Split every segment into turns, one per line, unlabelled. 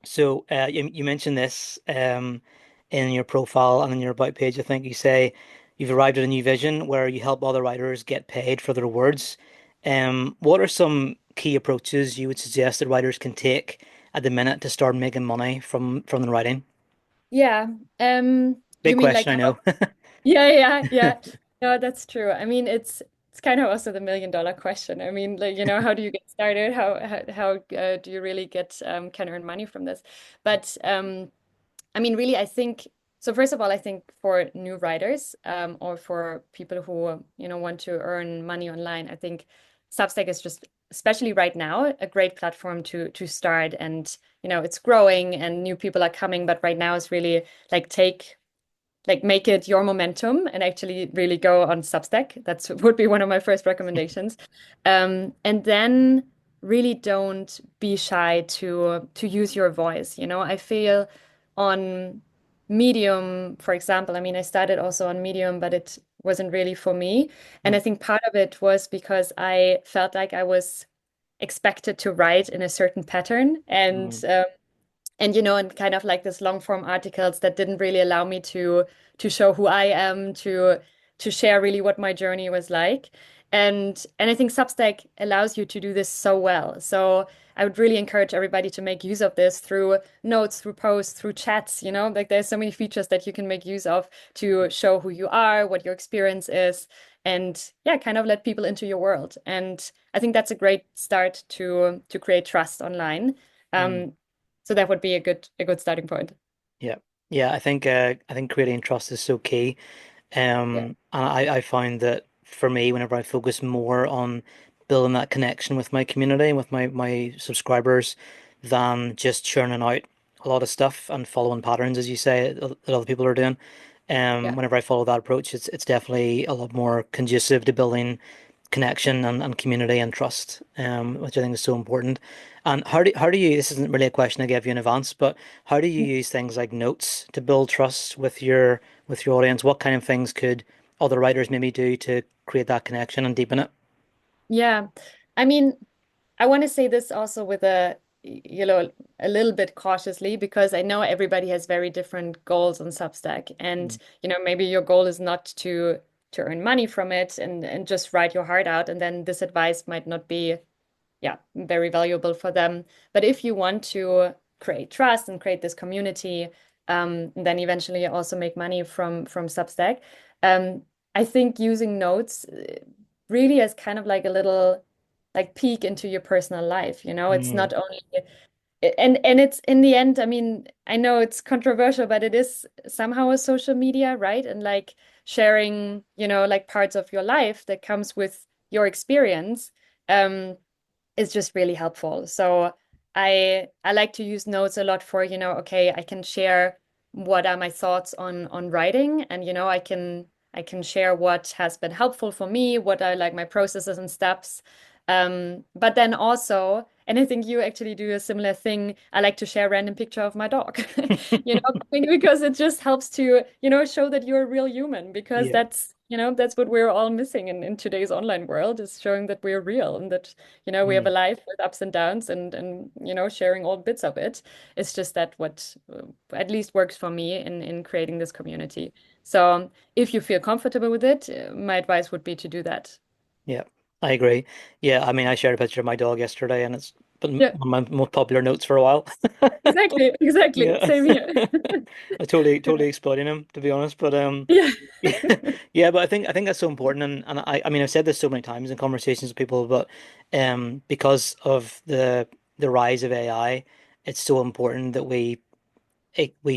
So you mentioned this in your profile and in your about page. I think you say you've arrived at a new vision where you help other writers get paid for their words. What are some key approaches you would suggest that writers can take at the minute to start making money from the writing?
Yeah.
Big
You mean like
question, I
how?
know.
Yeah, yeah, yeah. No, that's true. I mean, it's kind of also the million-dollar question. I mean, like, how do you get started? How do you really get can earn money from this? But I mean, really, I think so. First of all, I think for new writers, or for people who, want to earn money online, I think Substack is just, especially right now, a great platform to start. And, it's growing and new people are coming, but right now it's really like make it your momentum and actually really go on Substack. That's would be one of my first recommendations. And then really don't be shy to use your voice. I feel on Medium, for example, I mean, I started also on Medium, but it wasn't really for me. And I think part of it was because I felt like I was expected to write in a certain pattern,
Mm,
and and kind of like this long form articles that didn't really allow me to show who I am, to share really what my journey was like. And I think Substack allows you to do this so well. So I would really encourage everybody to make use of this through notes, through posts, through chats, like there's so many features that you can make use of to show who you are, what your experience is, and yeah, kind of let people into your world. And I think that's a great start to create trust online.
mm.
Um, so that would be a good starting point.
Yeah. Yeah, I think creating trust is so key.
Yeah.
And I find that for me, whenever I focus more on building that connection with my community and with my subscribers than just churning out a lot of stuff and following patterns, as you say, that other people are doing.
Yeah.
Whenever I follow that approach, it's definitely a lot more conducive to building connection and community and trust, which I think is so important. And how do you, this isn't really a question I gave you in advance, but how do you use things like notes to build trust with your audience? What kind of things could other writers maybe do to create that connection and deepen it?
Yeah. I mean, I want to say this also with a little bit cautiously, because I know everybody has very different goals on Substack. And,
Mm,
maybe your goal is not to earn money from it and just write your heart out. And then this advice might not be, yeah, very valuable for them. But if you want to create trust and create this community, then eventually also make money from Substack. Um, I think using notes really as kind of like a little like peek into your personal life. It's
mm,
not only, and it's in the end, I mean, I know it's controversial, but it is somehow a social media, right? And like sharing, like parts of your life that comes with your experience. Is just really helpful. So I like to use notes a lot for, okay, I can share what are my thoughts on writing, and I can share what has been helpful for me, what are like my processes and steps. But then also, and I think you actually do a similar thing, I like to share a random picture of my dog. Because it just helps to, show that you're a real human, because
yeah.
that's what we're all missing in today's online world, is showing that we're real, and that we have a
Mm,
life with ups and downs, and sharing all bits of it. It's just that what at least works for me in creating this community. So if you feel comfortable with it, my advice would be to do that.
yeah, I agree. Yeah, I mean, I shared a picture of my dog yesterday, and it's been
Yeah,
one of my most popular notes for a while.
exactly, exactly.
Yeah.
Same here.
I totally exploiting him, to be honest. But
Yeah.
yeah, yeah, but I think that's so important, and I mean I've said this so many times in conversations with people, but because of the rise of AI, it's so important that we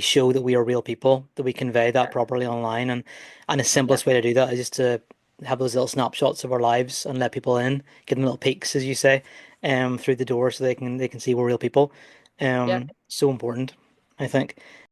show that we are real people, that we convey that properly online, and the
Yeah.
simplest way to do that is just to have those little snapshots of our lives and let people in, give them little peeks, as you say, through the door so they can see we're real people.
Yeah.
So important, I think.